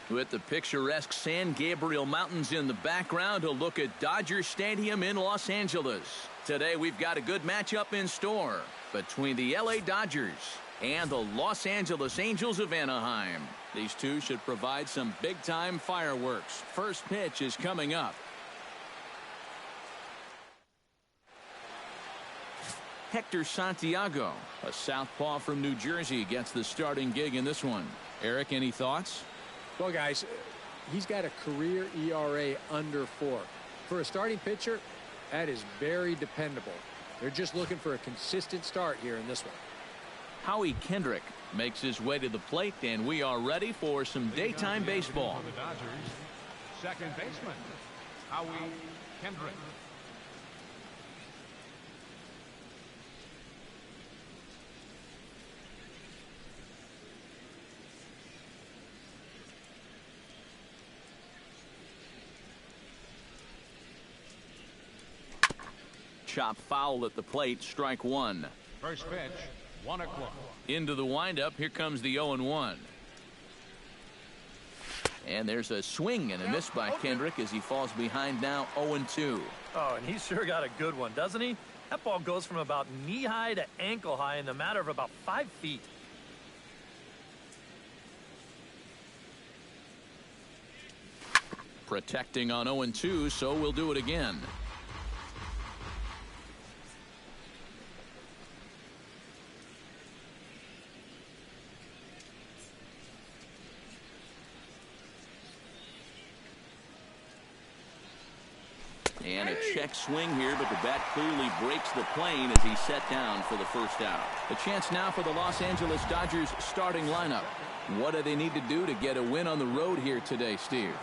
With the picturesque San Gabriel Mountains in the background, a look at Dodger Stadium in Los Angeles. Today we've got a good matchup in store between the LA Dodgers and the Los Angeles Angels of Anaheim. These two should provide some big-time fireworks. First pitch is coming up. Hector Santiago, a southpaw from New Jersey, gets the starting gig in this one. Eric, any thoughts? Well, guys, he's got a career ERA under 4. For a starting pitcher, that is very dependable. They're just looking for a consistent start here in this one. Howie Kendrick makes his way to the plate, and we are ready for some daytime baseball. For the Dodgers, second baseman, Howie Kendrick. Chop foul at the plate, strike one. First pitch, 1 o'clock. Into the windup, here comes the 0-1. And there's a swing and a miss by Kendrick as he falls behind now 0-2. Oh, and he's sure got a good one, doesn't he? That ball goes from about knee-high to ankle-high in the matter of about 5 feet. Protecting on 0-2, so we'll do it again. And a check swing here, but the bat clearly breaks the plane as he's set down for the first out. A chance now for the Los Angeles Dodgers starting lineup. What do they need to do to get a win on the road here today, Steve?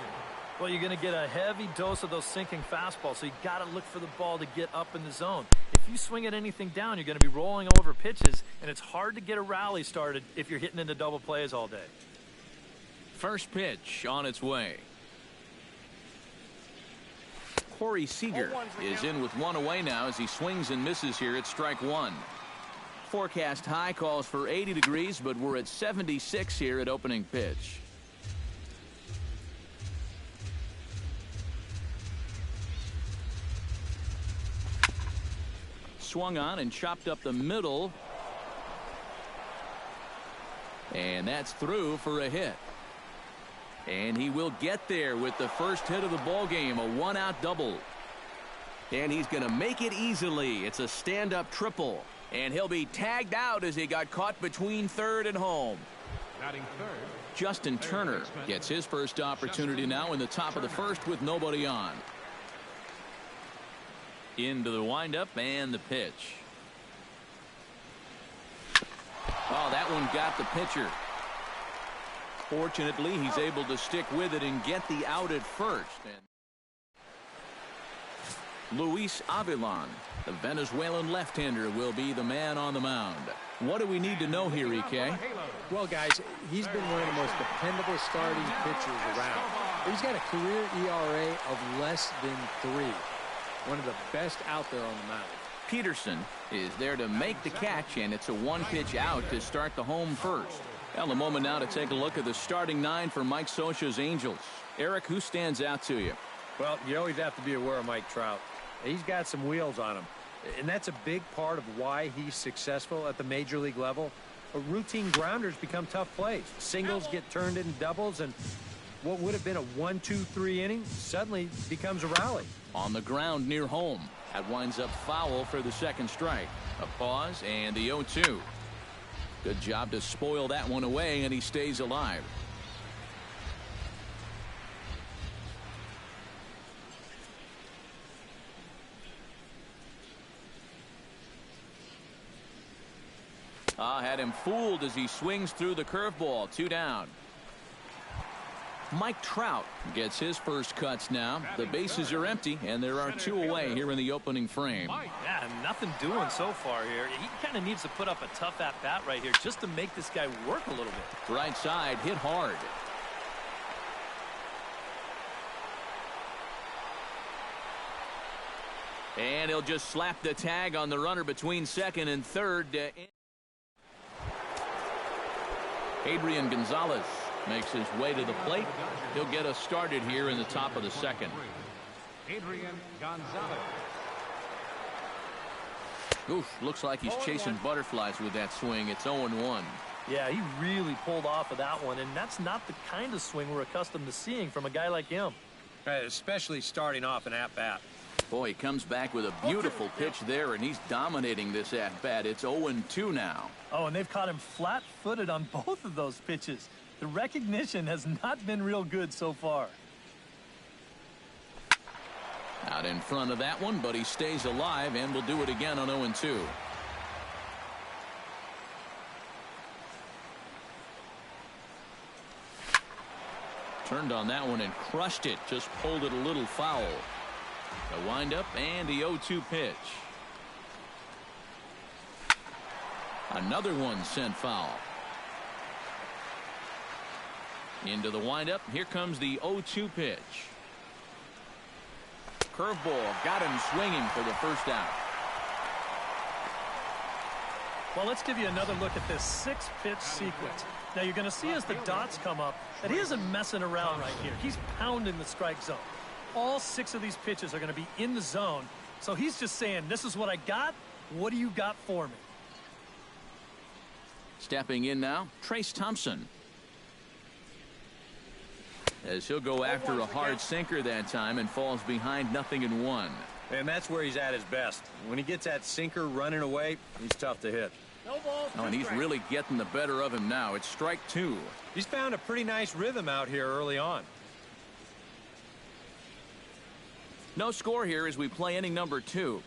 Well, you're going to get a heavy dose of those sinking fastballs, so you got to look for the ball to get up in the zone. If you swing at anything down, you're going to be rolling over pitches, and it's hard to get a rally started if you're hitting into double plays all day. First pitch on its way. Corey Seager is in with one away now as he swings and misses here at strike one. Forecast high calls for 80 degrees, but we're at 76 here at opening pitch. Swung on and chopped up the middle. And that's through for a hit. And he will get there with the first hit of the ball game, a one-out double. And he's going to make it easily. It's a stand-up triple. And he'll be tagged out as he got caught between third and home. Batting third, Justin Turner gets his first opportunity now in the top of the first with nobody on. Into the windup and the pitch. Oh, that one got the pitcher. Fortunately, he's able to stick with it and get the out at first. And Luis Avilan, the Venezuelan left-hander, will be the man on the mound. What do we need to know here, EK? Well, guys, he's been one of the most dependable starting pitchers around. He's got a career ERA of less than 3. One of the best out there on the mound. Peterson is there to make the catch, and it's a one-pitch out to start the home first. Well, a moment now to take a look at the starting 9 for Mike Scioscia's Angels. Eric, who stands out to you? Well, you always have to be aware of Mike Trout. He's got some wheels on him, and that's a big part of why he's successful at the major league level. Routine grounders become tough plays. Singles get turned into doubles, and what would have been a 1-2-3 inning suddenly becomes a rally. On the ground near home. That winds up foul for the second strike. A pause and the 0-2. Good job to spoil that one away, and he stays alive. Had him fooled as he swings through the curveball. 2 down. Mike Trout gets his first cuts now. The bases are empty, and there are 2 away here in the opening frame. Yeah, nothing doing so far here. He kind of needs to put up a tough at-bat right here just to make this guy work a little bit. Right side, hit hard. And he'll just slap the tag on the runner between second and third. Adrian Gonzalez Makes his way to the plate. He'll get us started here in the top of the second. Adrian Gonzalez. Oof, looks like he's chasing butterflies with that swing. It's 0-1. Yeah, he really pulled off of that one, and that's not the kind of swing we're accustomed to seeing from a guy like him. Especially starting off an at-bat. Boy, he comes back with a beautiful pitch there, and he's dominating this at-bat. It's 0-2 now. Oh, and they've caught him flat-footed on both of those pitches. The recognition has not been real good so far. Out in front of that one, but he stays alive and will do it again on 0-2. Turned on that one and crushed it. Just pulled it a little foul. The windup and the 0-2 pitch. Another one sent foul. Into the windup. Here comes the 0-2 pitch. Curveball got him swinging for the first out. Well, let's give you another look at this 6-pitch sequence. Now, you're going to see as the dots come up that he isn't messing around right here. He's pounding the strike zone. All 6 of these pitches are going to be in the zone. So he's just saying, this is what I got. What do you got for me? Stepping in now, Trace Thompson. As he'll go after a hard sinker that time and falls behind 0-1. And that's where he's at his best. When he gets that sinker running away, he's tough to hit. Oh, and he's really getting the better of him now. It's strike 2. He's found a pretty nice rhythm out here early on. No score here as we play inning number 2.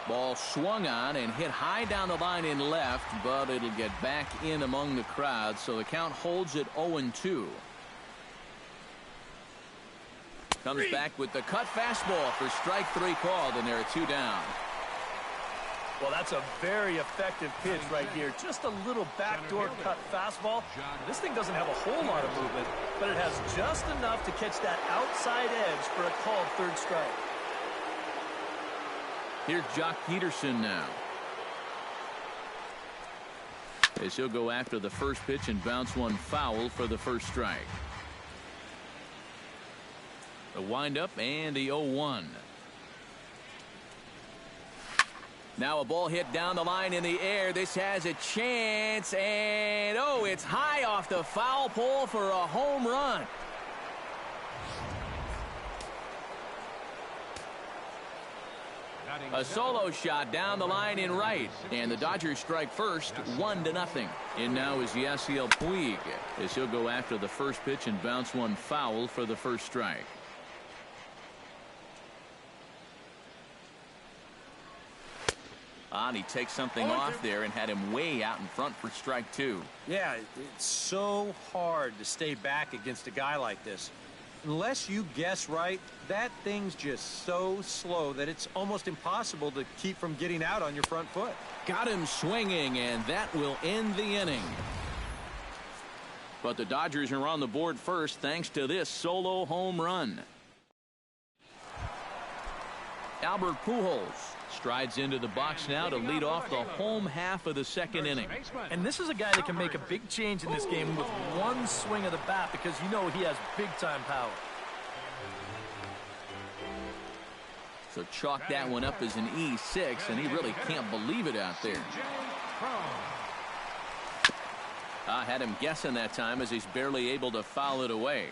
Ball swung on and hit high down the line in left, but it'll get back in among the crowd, so the count holds at 0-2. Comes back with the cut fastball for strike 3 called, and there are 2 down. Well, that's a very effective pitch right here. Just a little backdoor cut fastball. This thing doesn't have a whole lot of movement, but it has just enough to catch that outside edge for a called third strike. Here's Jock Peterson now. As he'll go after the first pitch and bounce one foul for the first strike. The windup and the 0-1. Now a ball hit down the line in the air. This has a chance, and oh, it's high off the foul pole for a home run. A solo shot down the line in right, and the Dodgers strike first, 1-0. In now is Yasiel Puig, as he'll go after the first pitch and bounce one foul for the first strike. And he takes something off there and had him way out in front for strike 2. Yeah, it's so hard to stay back against a guy like this. Unless you guess right, that thing's just so slow that it's almost impossible to keep from getting out on your front foot. Got him swinging, and that will end the inning. But the Dodgers are on the board first thanks to this solo home run. Albert Pujols strides into the box now to lead off the home half of the second inning. And this is a guy that can make a big change in this game with one swing of the bat, because you know he has big-time power. So chalk that one up as an E6, and he really can't believe it out there. I had him guessing that time as he's barely able to foul it away.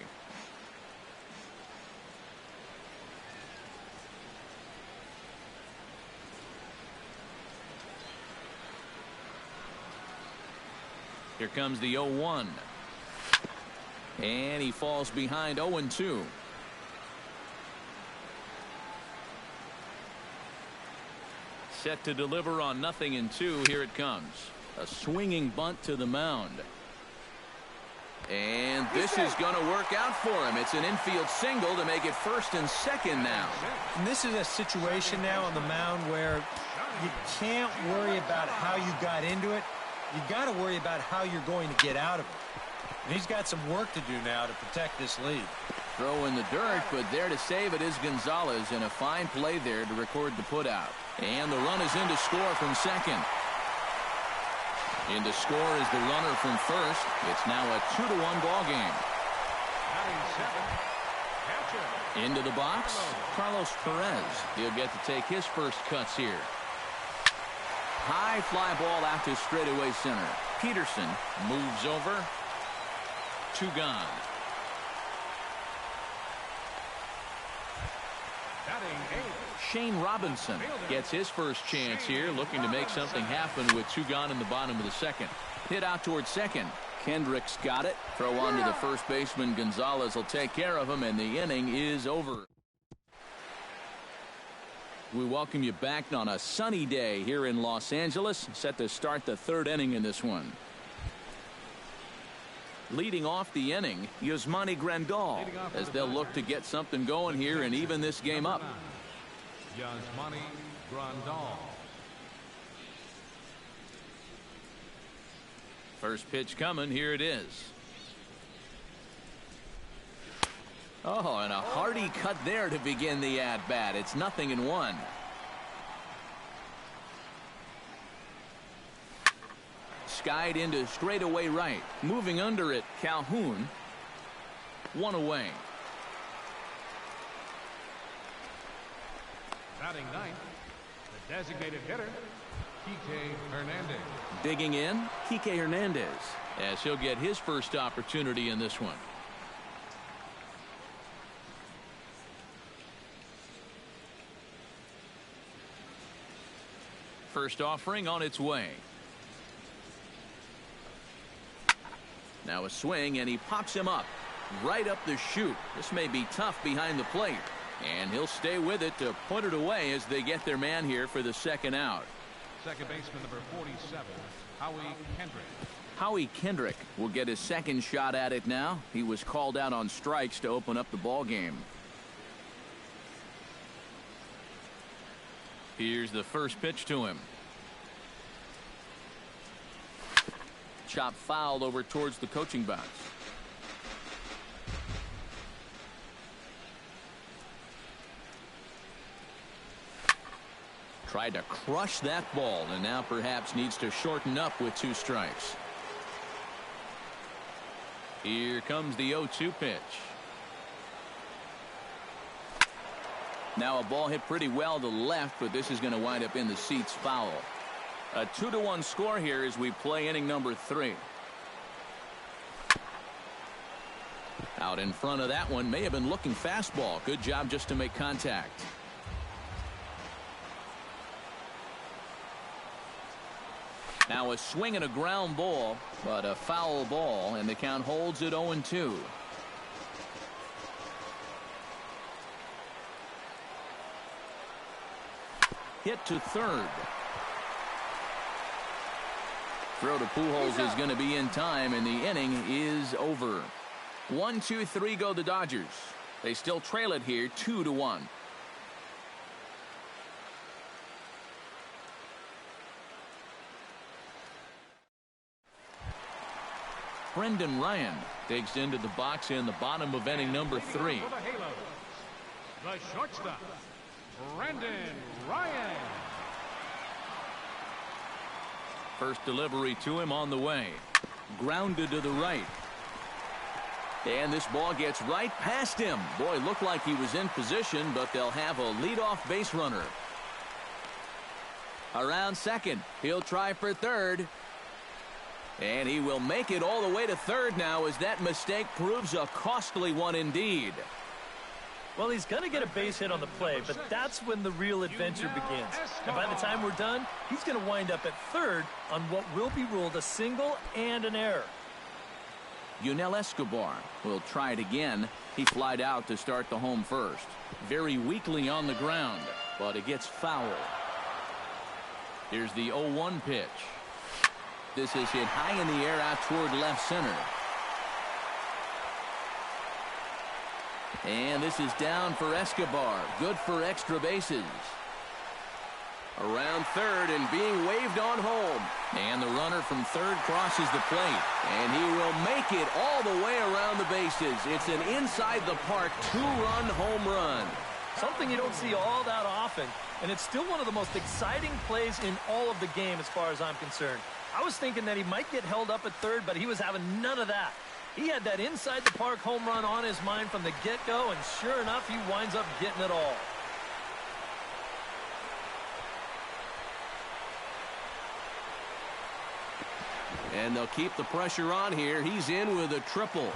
Here comes the 0-1. And he falls behind 0-2. Set to deliver on 0-2. Here it comes. A swinging bunt to the mound. And this is going to work out for him. It's an infield single to make it first and second now. And this is a situation now on the mound where you can't worry about how you got into it. You got to worry about how you're going to get out of it. And he's got some work to do now to protect this lead. Throw in the dirt, but there to save it is Gonzalez, and a fine play there to record the putout. And the run is in to score from second. In to score is the runner from first. It's now a 2-1 ball game. Into the box, Carlos Perez. He'll get to take his first cuts here. High fly ball out to straightaway center. Peterson moves over. 2 gone. Shane Robinson gets his first chance here, looking to make something happen with 2 gone in the bottom of the second. Hit out towards second. Kendrick's got it. Throw on to the first baseman. Gonzalez will take care of him, and the inning is over. We welcome you back on a sunny day here in Los Angeles, set to start the 3rd inning in this one. Leading off the inning, Yasmani Grandal, as they'll look to get something going here and even this game up. Yasmani Grandal. First pitch coming. Here it is. Oh, and a hearty cut there to begin the at-bat. It's 0-1. Skied into straightaway right. Moving under it, Calhoun. 1 away. Batting ninth, the designated hitter, Kike Hernandez. Digging in, Kike Hernandez, as he'll get his first opportunity in this one. First offering on its way. Now a swing, and he pops him up right up the chute. This may be tough behind the plate, and he'll stay with it to put it away as they get their man here for the second out. Second baseman number 47, Howie Kendrick. Howie Kendrick will get his second shot at it now. He was called out on strikes to open up the ball game. Here's the first pitch to him. Chop fouled over towards the coaching box. Tried to crush that ball, and now perhaps needs to shorten up with 2 strikes. Here comes the 0-2 pitch. Now a ball hit pretty well to left, but this is going to wind up in the seats foul. A 2-1 score here as we play inning number 3. Out in front of that one, may have been looking fastball. Good job just to make contact. Now a swing and a ground ball, but a foul ball, and the count holds at 0-2. Hit to third. Throw to Pujols is going to be in time, and the inning is over. 1-2-3 go the Dodgers. They still trail it here 2-1. Brendan Ryan digs into the box in the bottom of inning number 3. The shortstop, Brendan Ryan. First delivery to him on the way. Grounded to the right. And this ball gets right past him. Boy, looked like he was in position, but they'll have a leadoff base runner. Around second. He'll try for third. And he will make it all the way to third now, as that mistake proves a costly one indeed. Well, he's going to get a base hit on the play, but that's when the real adventure begins. And by the time we're done, he's going to wind up at third on what will be ruled a single and an error. Yunel Escobar will try it again. He flied out to start the home first. Very weakly on the ground, but it gets foul. Here's the 0-1 pitch. This is hit high in the air out toward left center. And this is down for Escobar. Good for extra bases. Around third and being waved on home. And the runner from third crosses the plate, and he will make it all the way around the bases. It's an inside-the-park two-run home run. Something you don't see all that often, and it's still one of the most exciting plays in all of the game as far as I'm concerned. I was thinking that he might get held up at third, but he was having none of that. He had that inside-the-park home run on his mind from the get-go, and sure enough, he winds up getting it all. And they'll keep the pressure on here. He's in with a triple.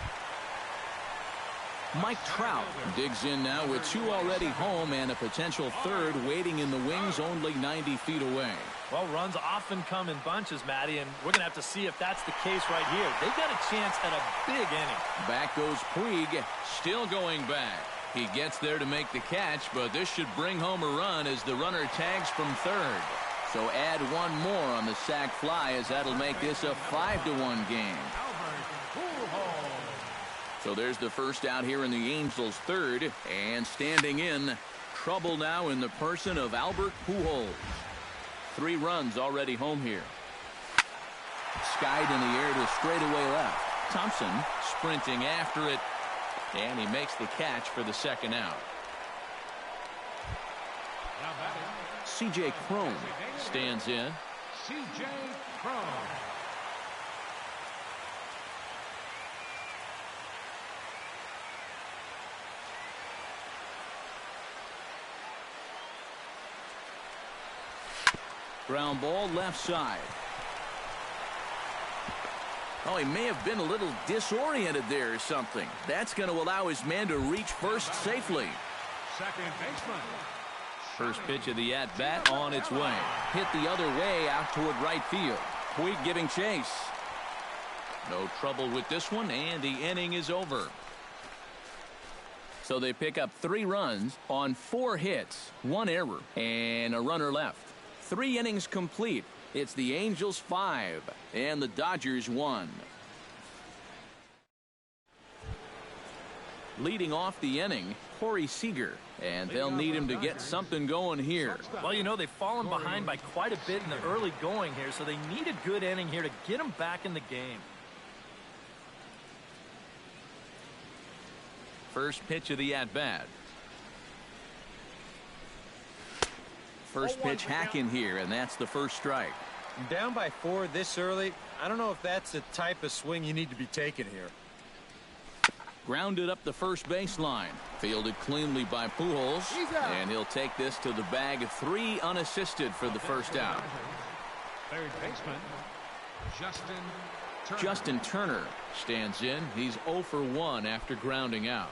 Mike Trout digs in now with two already home and a potential third waiting in the wings only 90 feet away. Well, runs often come in bunches, Matty, and we're going to have to see if that's the case right here. They've got a chance at a big inning. Back goes Puig, still going back. He gets there to make the catch, but this should bring home a run as the runner tags from third. So add one more on the sac fly as that'll make this a 5-1 game. So there's the first out here in the Angels' third, and standing in, trouble now in the person of Albert Pujols. 3 runs already home here. Skied in the air to straightaway left. Thompson sprinting after it, and he makes the catch for the second out. C.J. Cron stands in. C.J. Cron. Ground ball left side. Oh, he may have been a little disoriented there or something. That's going to allow his man to reach first safely. Second baseman. First pitch of the at-bat on its way. Hit the other way out toward right field. Puig giving chase. No trouble with this one, and the inning is over. So they pick up 3 runs on 4 hits, 1 error, and a runner left. 3 innings complete. It's the Angels 5 and the Dodgers 1. Leading off the inning, Corey Seager, and they'll need him to get something going here. Well, you know, they've fallen behind by quite a bit in the early going here, so they need a good inning here to get them back in the game. First pitch of the at-bat. First pitch hack in here, and that's the first strike. Down by 4 this early, I don't know if that's the type of swing you need to be taking here. Grounded up the first baseline. Fielded cleanly by Pujols. And he'll take this to the bag. 3 unassisted for the first out. Third baseman, Justin Turner. Justin Turner stands in. He's 0 for 1 after grounding out.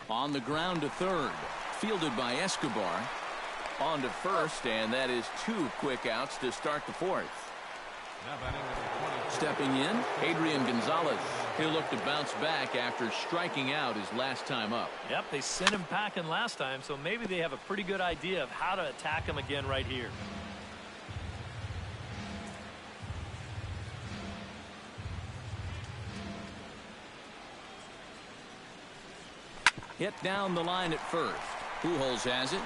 On the ground to third. Fielded by Escobar. On to first, and that is 2 quick outs to start the 4th. Stepping in, Adrian Gonzalez. He'll look to bounce back after striking out his last time up. Yep, they sent him packing last time, so maybe they have a pretty good idea of how to attack him again right here. Hit down the line at first. Pujols has it.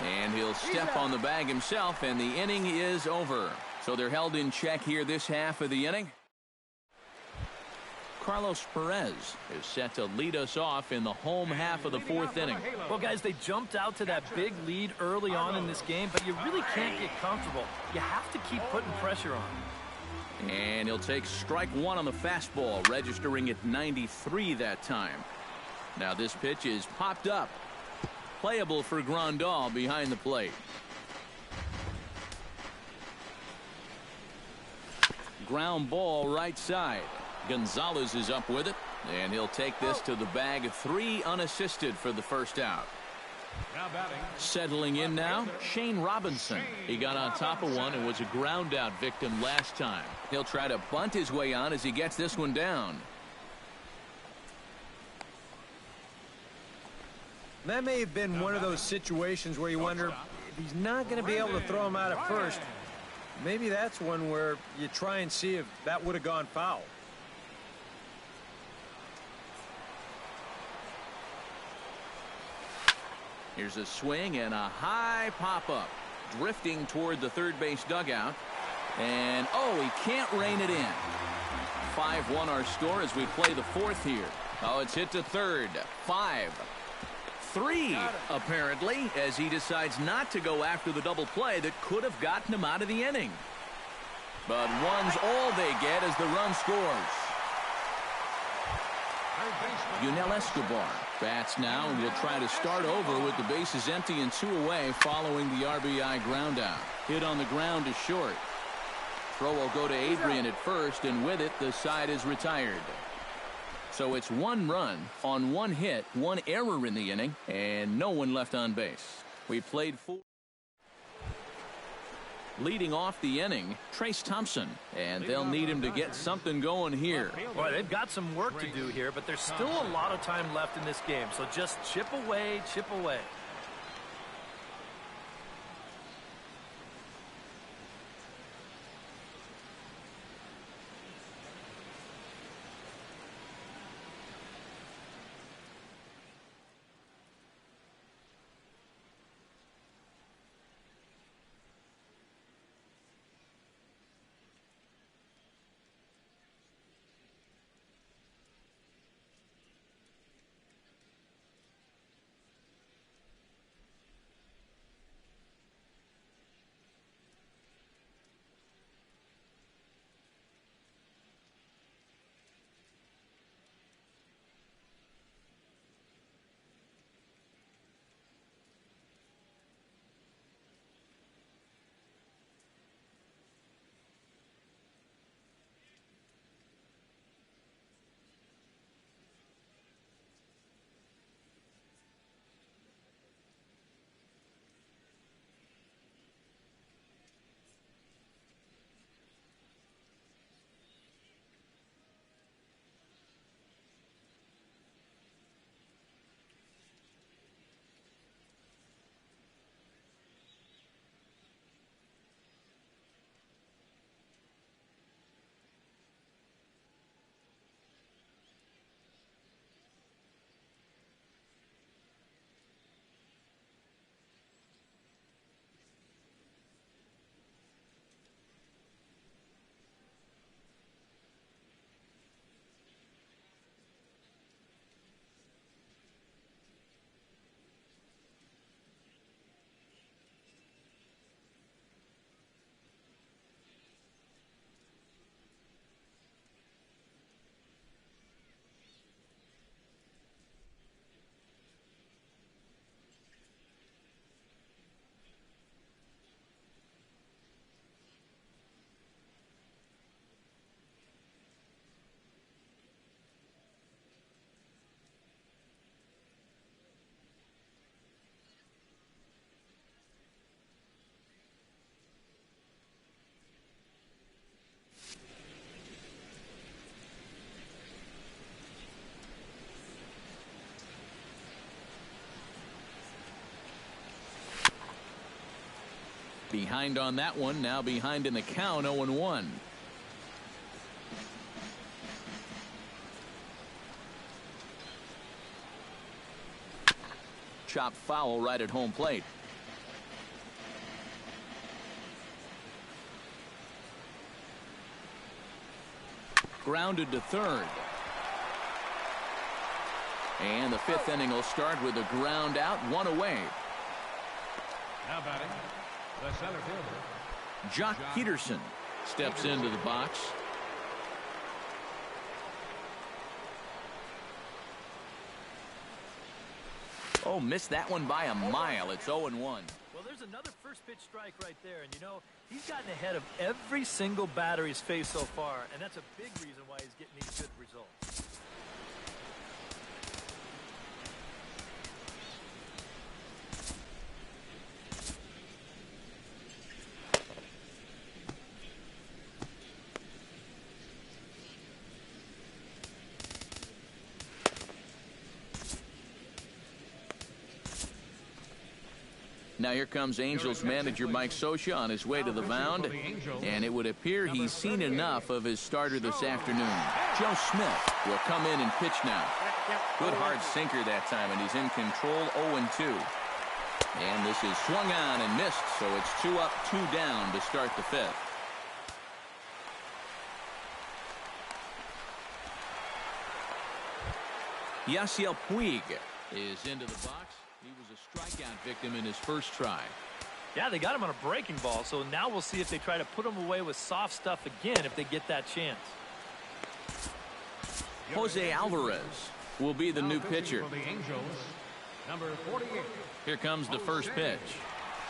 And he'll step on the bag himself, and the inning is over. So they're held in check here this half of the inning. Carlos Perez is set to lead us off in the home half of the 4th inning. Well, guys, they jumped out to that big lead early on in this game, but you really can't get comfortable. You have to keep putting pressure on. And he'll take strike 1 on the fastball, registering at 93 that time. Now this pitch is popped up. Playable for Grandal behind the plate. Ground ball right side. Gonzalez is up with it, and he'll take this to the bag. 3 unassisted for the first out. Now batting. Settling in now, Shane Robinson. He got on top of one and was a ground out victim last time. He'll try to bunt his way on as he gets this one down. That may have been one of those situations where you wonder if he's not going to be able to throw him out at first. Maybe that's one where you try and see if that would have gone foul. Here's a swing and a high pop-up. Drifting toward the third base dugout. And, oh, he can't rein it in. 5-1 our score as we play the fourth here. Oh, it's hit to third. 5-3, apparently, as he decides not to go after the double play that could have gotten him out of the inning. But one's all they get as the run scores. Yunel Escobar bats now and will try to start over with the bases empty and 2 away following the RBI ground out. Hit on the ground is short. Throw will go to Adrian at first, and with it the side is retired. So it's 1 run on 1 hit, 1 error in the inning, and no one left on base. We played 4. Leading off the inning, Trace Thompson, and they'll need him to get something going here. Boy, they've got some work to do here, but there's still a lot of time left in this game, so just chip away, chip away. Behind on that one, now behind in the count, 0-1. Chop foul right at home plate. Grounded to third. And the 5th inning will start with a ground out, 1 away. Now batting, the center fielder, Jock Peterson steps into the box. Oh, missed that one by a mile. It's 0-1. Well, there's another first pitch strike right there. And, you know, he's gotten ahead of every single batter he's faced so far. And that's a big reason why he's getting these good results. Now here comes Angels manager Mike Scioscia on his way to the mound, and it would appear he's seen enough of his starter this afternoon. Joe Smith will come in and pitch now. Good hard sinker that time, and he's in control, 0-2. And this is swung on and missed, so it's 2 up, 2 down to start the 5th. Yasiel Puig is into the box. He was a strikeout victim in his first try. Yeah, they got him on a breaking ball, so now we'll see if they try to put him away with soft stuff again if they get that chance. Jose Alvarez will be the new pitcher. For the Angels, number 48. Here comes the first pitch.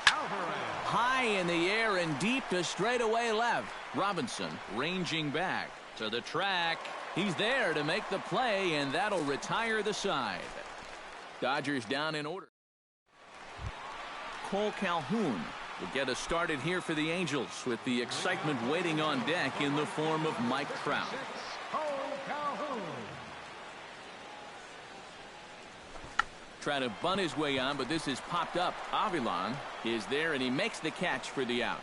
High in the air and deep to straightaway left. Robinson ranging back to the track. He's there to make the play, and that'll retire the side. Dodgers down in order. Cole Calhoun will get us started here for the Angels with the excitement waiting on deck in the form of Mike Trout. Trying to bunt his way on, but this is popped up. Avilan is there, and he makes the catch for the out.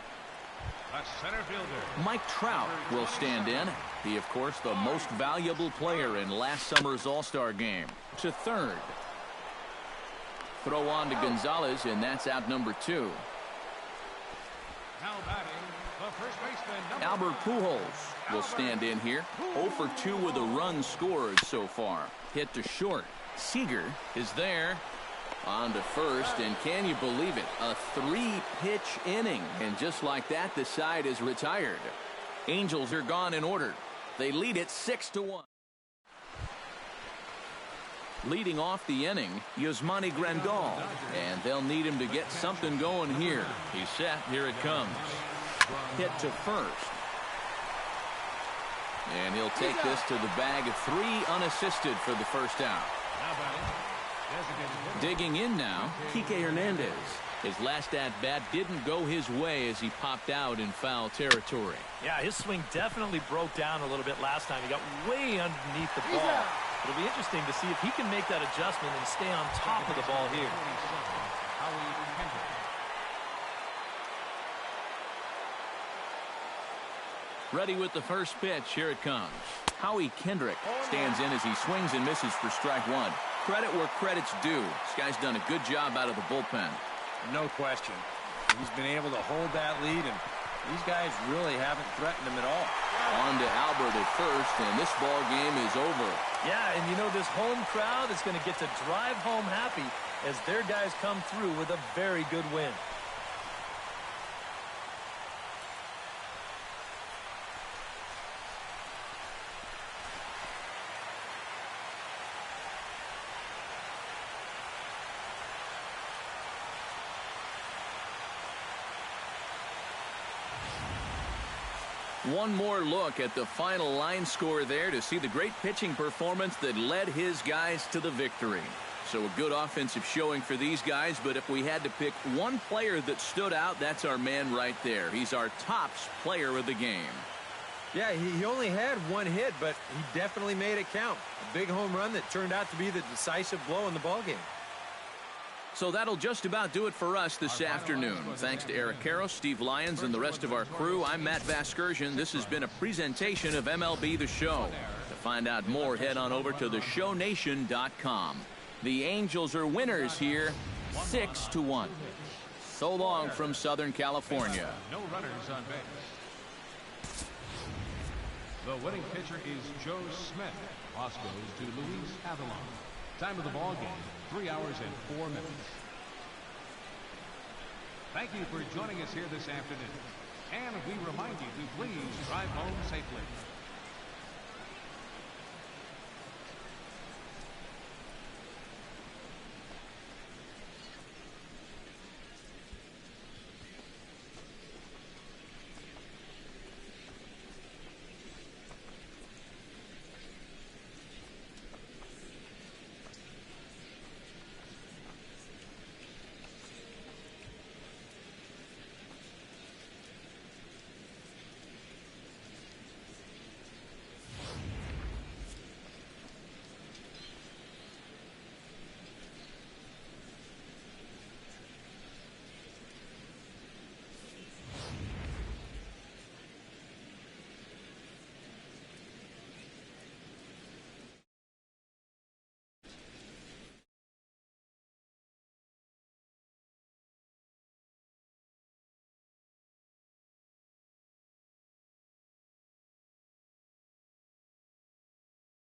A center fielder. Mike Trout will stand in. He, of course, the most valuable player in last summer's All-Star game. To third. Throw on to Gonzalez, and that's out number 2. Now batting, the first baseman, Albert Pujols will stand in here. 0 for 2 with a run scored so far. Hit to short. Seager is there. On to first, and can you believe it? A 3-pitch inning, and just like that, the side is retired. Angels are gone in order. They lead it 6-1. Leading off the inning, Yasmani Grandal, and they'll need him to get something going here. He's set. Here it comes. Hit to first. And he'll take this to the bag of 3 unassisted for the first out. Digging in now, Kike Hernandez. His last at-bat didn't go his way as he popped out in foul territory. Yeah, his swing definitely broke down a little bit last time. He got way underneath the ball. It'll be interesting to see if he can make that adjustment and stay on top of the ball here. Ready with the first pitch. Here it comes. Howie Kendrick stands in as he swings and misses for strike 1. Credit where credit's due. This guy's done a good job out of the bullpen. No question. He's been able to hold that lead, and these guys really haven't threatened him at all. On to Albert at first, and this ball game is over. Yeah, and you know this home crowd is going to get to drive home happy as their guys come through with a very good win. One more look at the final line score there to see the great pitching performance that led his guys to the victory. So a good offensive showing for these guys, but if we had to pick one player that stood out, that's our man right there. He's our tops player of the game. Yeah, he only had 1 hit, but he definitely made it count. A big home run that turned out to be the decisive blow in the ballgame. So that'll just about do it for us this afternoon. Thanks to Eric Karros, Steve Lyons, and the rest of our crew. I'm Matt Vasgersian. This has been a presentation of MLB The Show. To find out more, head on over to theshownation.com. The Angels are winners here, 6-1. So long from Southern California. No runners on base. The winning pitcher is Joe Smith. Toss goes to Luis Avilan. Time of the ball game, 3 hours and 4 minutes. Thank you for joining us here this afternoon. And we remind you to please drive home safely.